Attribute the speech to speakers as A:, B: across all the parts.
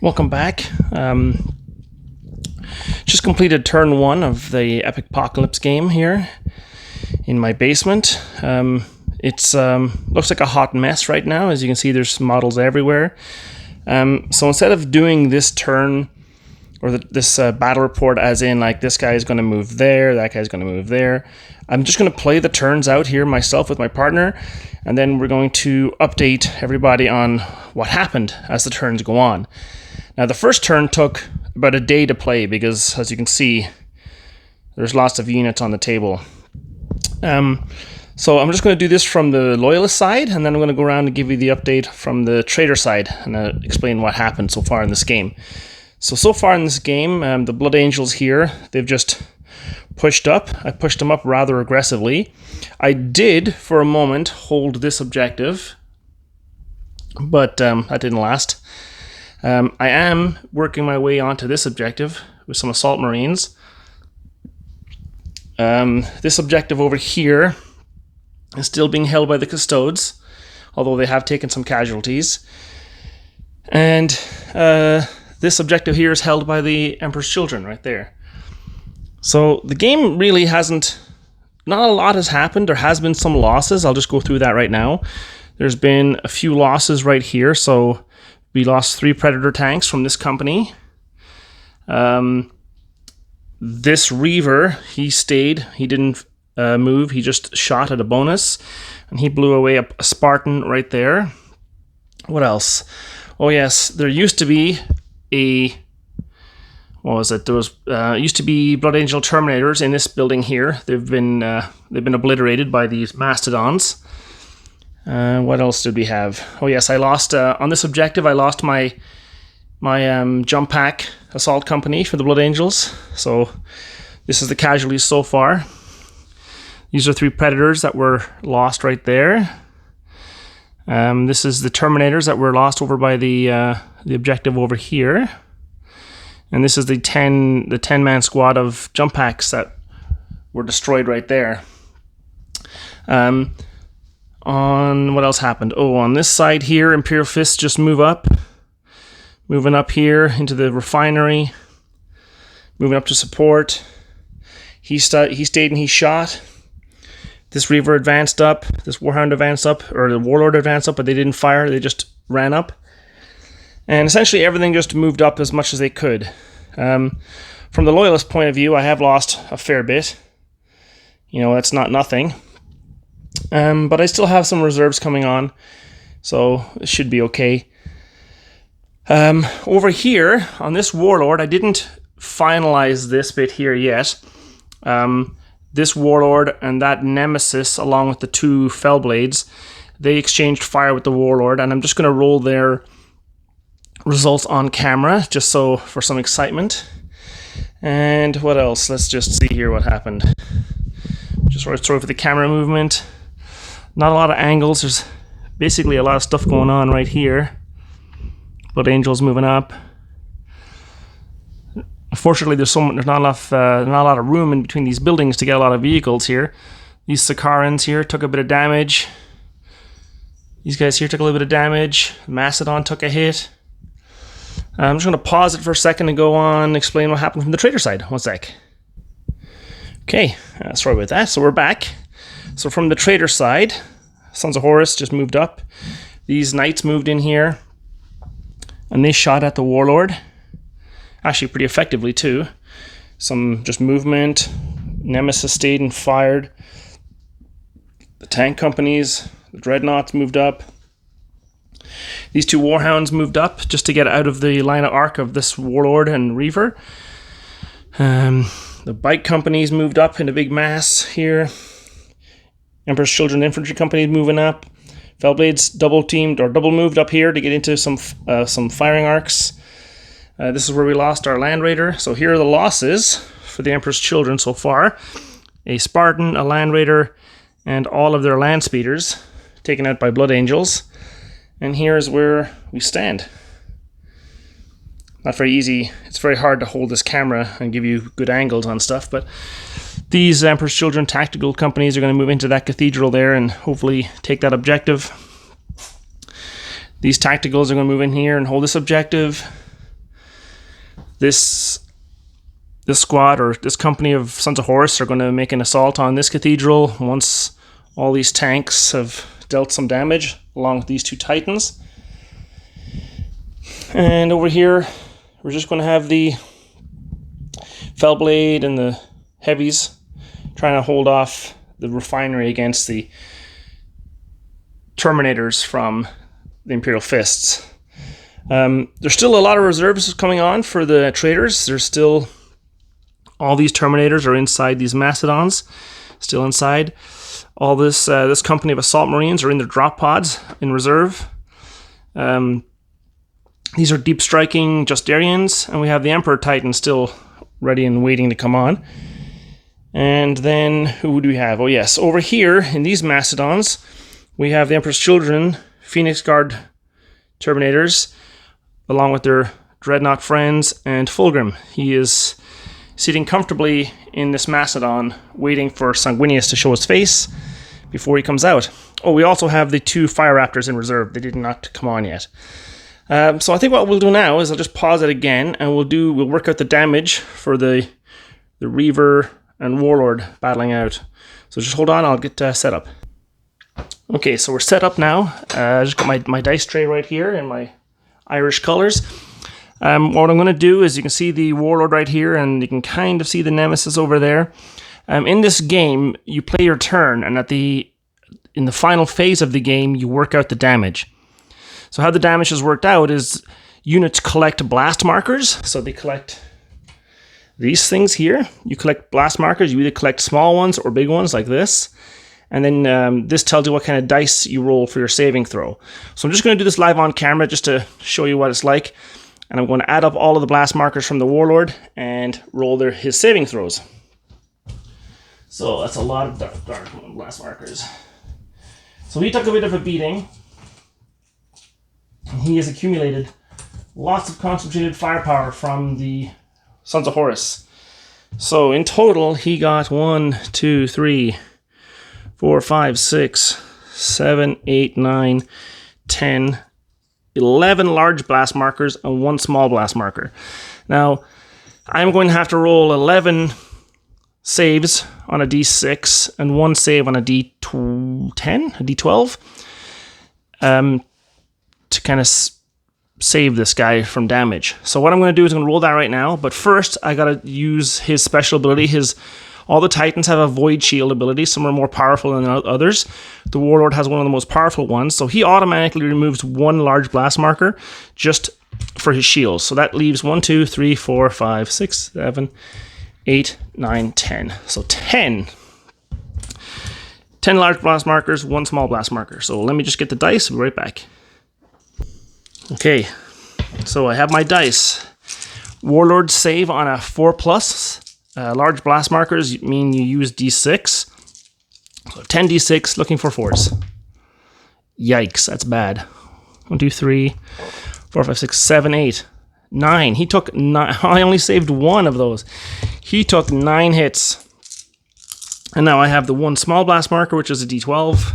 A: Welcome back. Just completed turn 1 of the Epic Apocalypse game here in my basement. It's looks like a hot mess right now. As you can see, there's models everywhere. So instead of doing this turn or this battle report as in like this guy is going to move there, that guy's going to move there, I'm just going to play the turns out here myself with my partner, and then we're going to update everybody on what happened as the turns go on. Now the first turn took about a day to play because, as you can see, there's lots of units on the table. So I'm just going to do this from the Loyalist side, and then I'm going to go around and give you the update from the Trader side and explain what happened so far in this game. So far in this game, the Blood Angels here, they've just pushed up. I pushed them up rather aggressively. I did, for a moment, hold this objective, but that didn't last. I am working my way onto this objective with some Assault Marines. This objective over here is still being held by the Custodes, although they have taken some casualties. And this objective here is held by the Emperor's Children right there. So the game really not a lot has happened. There has been some losses. I'll just go through that right now. There's been a few losses right here. So we lost 3 Predator tanks from this company. This Reaver, he stayed. He didn't move. He just shot at a bonus, and he blew away a Spartan right there. What else? Oh yes, there used to be There was used to be Blood Angel Terminators in this building here. They've been obliterated by these mastodons. What else did we have? Oh yes, I lost on this objective. I lost my jump pack assault company for the Blood Angels. So this is the casualties so far. These are 3 Predators that were lost right there. This is the Terminators that were lost over by the objective over here. And this is the 10-man squad of jump packs that were destroyed right there. On what else happened? Oh, on this side here, Imperial Fists just moving up here into the refinery, moving up to support. He stayed and he shot. This Reaver advanced up, this Warhound advanced up, or the Warlord advanced up, but they didn't fire, they just ran up. And essentially everything just moved up as much as they could. From the Loyalist point of view, I have lost a fair bit. You know, that's not nothing. But I still have some reserves coming on, so it should be okay. Over here, on this Warlord, I didn't finalize this bit here yet. This Warlord and that Nemesis, along with the 2 Fellblades, they exchanged fire with the Warlord, and I'm just going to roll their results on camera, just so for some excitement. And what else? Let's just see here what happened. Just sorry for the camera movement. Not a lot of angles. There's basically a lot of stuff going on right here. Blood Angels moving up. Unfortunately, there's not a lot of room in between these buildings to get a lot of vehicles here. These Sakarans here took a bit of damage. These guys here took a little bit of damage. Mastodon took a hit. I'm just going to pause it for a second and go on and explain what happened from the Trader side. 1 sec. Okay, sorry about that. So we're back. So from the Trader side, Sons of Horus just moved up. These Knights moved in here, and they shot at the Warlord. Actually pretty effectively too. Some just movement. Nemesis stayed and fired. The tank companies, the Dreadnoughts moved up. These 2 Warhounds moved up just to get out of the line of arc of this Warlord and Reaver. The bike companies moved up in a big mass here. Emperor's Children Infantry companies moving up. Fellblades double moved up here to get into some firing arcs. This is where we lost our Land Raider. So here are the losses for the Emperor's Children so far. A Spartan, a Land Raider, and all of their Land Speeders taken out by Blood Angels. And here's where we stand. Not very easy. It's very hard to hold this camera and give you good angles on stuff, but these Emperor's Children tactical companies are going to move into that cathedral there and hopefully take that objective. These tacticals are going to move in here and hold this objective. this squad or this company of Sons of Horus are going to make an assault on this cathedral once all these tanks have dealt some damage along with these two titans. And over here, we're just going to have the Fellblade and the heavies trying to hold off the refinery against the Terminators from the Imperial Fists. There's still a lot of reserves coming on for the traders. There's still all these Terminators are inside these Mastodons, still inside. All this company of Assault Marines are in their drop pods in reserve. These are deep striking Justarians, and we have the Emperor Titan still ready and waiting to come on. And then who do we have? Oh yes, over here in these Mastodons, we have the Emperor's Children, Phoenix Guard Terminators, along with their Dreadnought friends, and Fulgrim. He is sitting comfortably in this Mastodon, waiting for Sanguinius to show his face before he comes out. Oh, we also have the two Fire Raptors in reserve. They did not come on yet. So I think what we'll do now is I'll just pause it again, and we'll work out the damage for the Reaver and Warlord battling out. So just hold on, I'll get set up. Okay, so we're set up now. I just got my dice tray right here in my Irish colors. What I'm going to do is you can see the Warlord right here, and you can kind of see the Nemesis over there. In this game, you play your turn, and in the final phase of the game, you work out the damage. So how the damage is worked out is units collect blast markers. So they collect these things here. You collect blast markers. You either collect small ones or big ones like this. And then this tells you what kind of dice you roll for your saving throw. So I'm just going to do this live on camera just to show you what it's like. And I'm going to add up all of the blast markers from the Warlord and roll his saving throws. So that's a lot of dark blast markers. So he took a bit of a beating. He has accumulated lots of concentrated firepower from the Sons of Horus. So in total, he got 1, 2, 3, 4, 5, 6, 7, 8, 9, 10, 11 large blast markers and 1 small blast marker. Now, I'm going to have to roll 11 saves on a D6 and 1 save on a D10, a D12. To kind of save this guy from damage. So what I'm going to do is I'm going to roll that right now, but first I got to use his special ability. All the Titans have a Void Shield ability. Some are more powerful than others. The Warlord has one of the most powerful ones, so he automatically removes 1 large blast marker just for his shields. So that leaves 1, 2, 3, 4, 5, 6, 7, 8, 9, 10. So 10 large blast markers, 1 small blast marker. So let me just get the dice. I'll be right back. Okay, so I have my dice. Warlord save on a 4+. Large blast markers mean you use D6. So 10 D6, looking for 4s. Yikes, that's bad. 1, 2, 3, 4, 5, 6, 7, 8, 9. He took 9. I only saved 1 of those. He took 9 hits. And now I have the 1 small blast marker, which is a D12.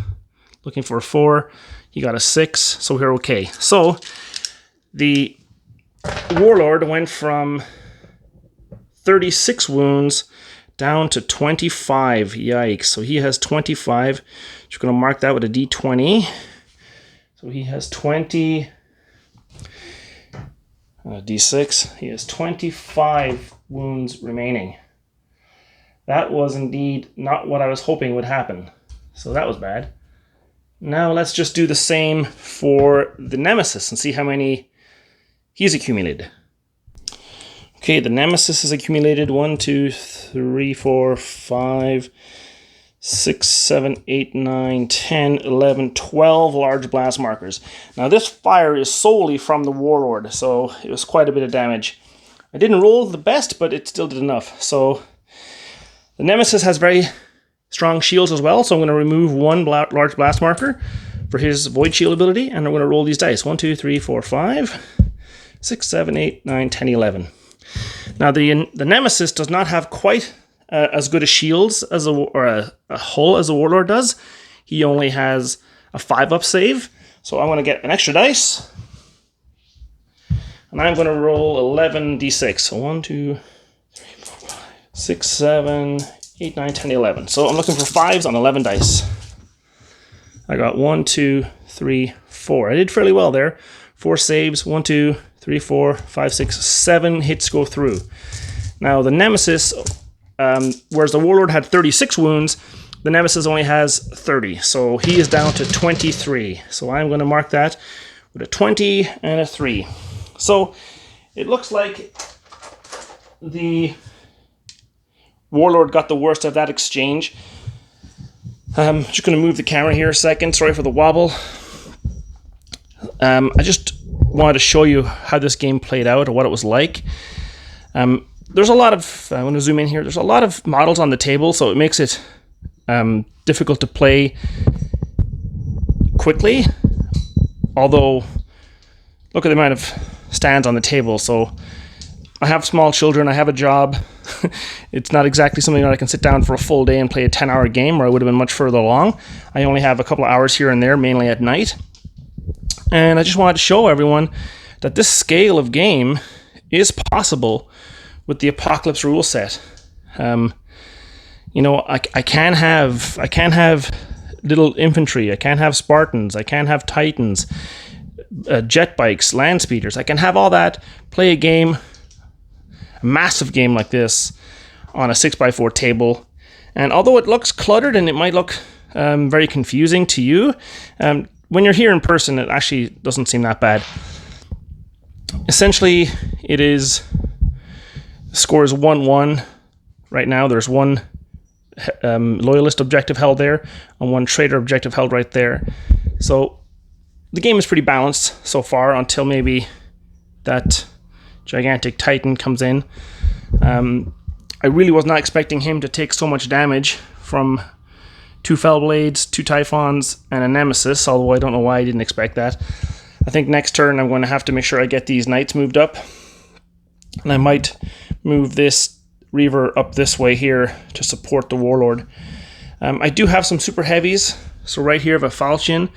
A: Looking for a 4. He got a 6, so we're okay. So the Warlord went from 36 wounds down to 25. Yikes. So he has 25. Just going to mark that with a D20. So he has 20. D6. He has 25 wounds remaining. That was indeed not what I was hoping would happen. So that was bad. Now let's just do the same for the Nemesis and see how many he's accumulated. Okay, the Nemesis has accumulated 1, 2, 3, 4, 5, 6, 7, 8, 9, 10, 11, 12 large blast markers. Now this fire is solely from the Warlord, so it was quite a bit of damage. I didn't roll the best, but it still did enough. So the Nemesis has very strong shields as well, so I'm going to remove 1 large blast marker for his Void Shield ability, and I'm going to roll these dice. 1, 2, 3, 4, 5, 6, 7, 8, 9, 10, 11. Now the Nemesis does not have quite as good a shields as a hull as a Warlord does. He only has a 5-up save, so I'm going to get an extra dice. And I'm going to roll 11d6. So 1, 2, 3, 4, 5, 6, 7, 8, 9, 10, 11. So I'm looking for 5s on 11 dice. I got 1, 2, 3, 4. I did fairly well there. 4 saves. 1, 2, 3, 4, 5, 6, 7 hits go through. Now the Nemesis, whereas the Warlord had 36 wounds, the Nemesis only has 30. So he is down to 23. So I'm going to mark that with a 20 and a 3. So it looks like the Warlord got the worst of that exchange. I'm just going to move the camera here a second. Sorry for the wobble. I just wanted to show you how this game played out or what it was like. There's a lot of, I want to zoom in here, there's a lot of models on the table, so it makes it difficult to play quickly. Although, look at the amount of stands on the table. So I have small children, I have a job. It's not exactly something that I can sit down for a full day and play a 10-hour game, or I would have been much further along. I only have a couple of hours here and there, mainly at night. And I just wanted to show everyone that this scale of game is possible with the Apocalypse rule set. You know, I can have little infantry, I can have Spartans, I can have Titans, jet bikes, land speeders. I can have all that, play a game, a massive game like this on a 6x4 table. And although it looks cluttered and it might look very confusing to you, when you're here in person, it actually doesn't seem that bad. Essentially, it is, the score is 1-1 right now. There's one loyalist objective held there and one traitor objective held right there. So the game is pretty balanced so far until maybe that gigantic Titan comes in. I really was not expecting him to take so much damage from 2 Fellblades, 2 Typhons, and a Nemesis, although I don't know why I didn't expect that. I think next turn I'm going to have to make sure I get these Knights moved up. And I might move this Reaver up this way here to support the Warlord. I do have some super heavies. So right here I have a Falchion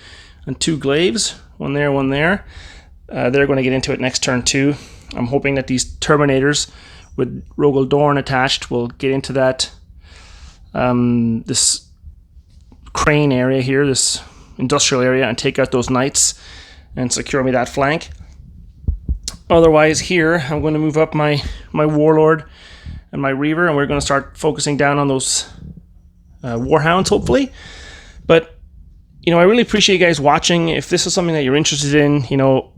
A: and 2 Glaives. One there, one there. They're going to get into it next turn too. I'm hoping that these Terminators with Rogel Dorn attached will get into that this crane area here, this industrial area, and take out those Knights and secure me that flank. Otherwise here, I'm going to move up my Warlord and my Reaver, and we're going to start focusing down on those Warhounds, hopefully. But, you know, I really appreciate you guys watching. If this is something that you're interested in, you know,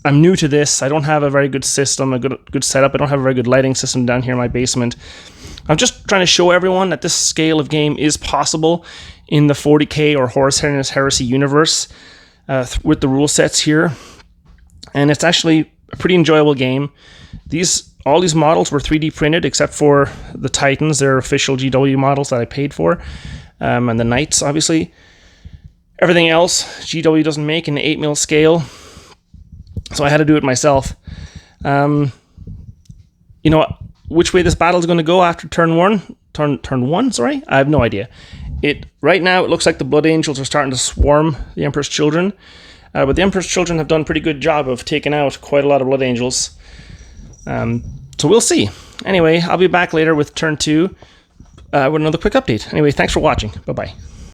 A: I'm new to this. I don't have a very good system, a good setup. I don't have a very good lighting system down here in my basement. I'm just trying to show everyone that this scale of game is possible in the 40k or Horus Heresy universe with the rule sets here. And it's actually a pretty enjoyable game. All these models were 3D printed except for the Titans. They're official GW models that I paid for. And the Knights, obviously. Everything else, GW doesn't make in the 8mm scale. So I had to do it myself. You know, which way this battle is going to go after turn one, sorry? I have no idea. Right now, it looks like the Blood Angels are starting to swarm the Emperor's Children. But the Emperor's Children have done a pretty good job of taking out quite a lot of Blood Angels. So we'll see. Anyway, I'll be back later with turn 2 with another quick update. Anyway, thanks for watching. Bye-bye.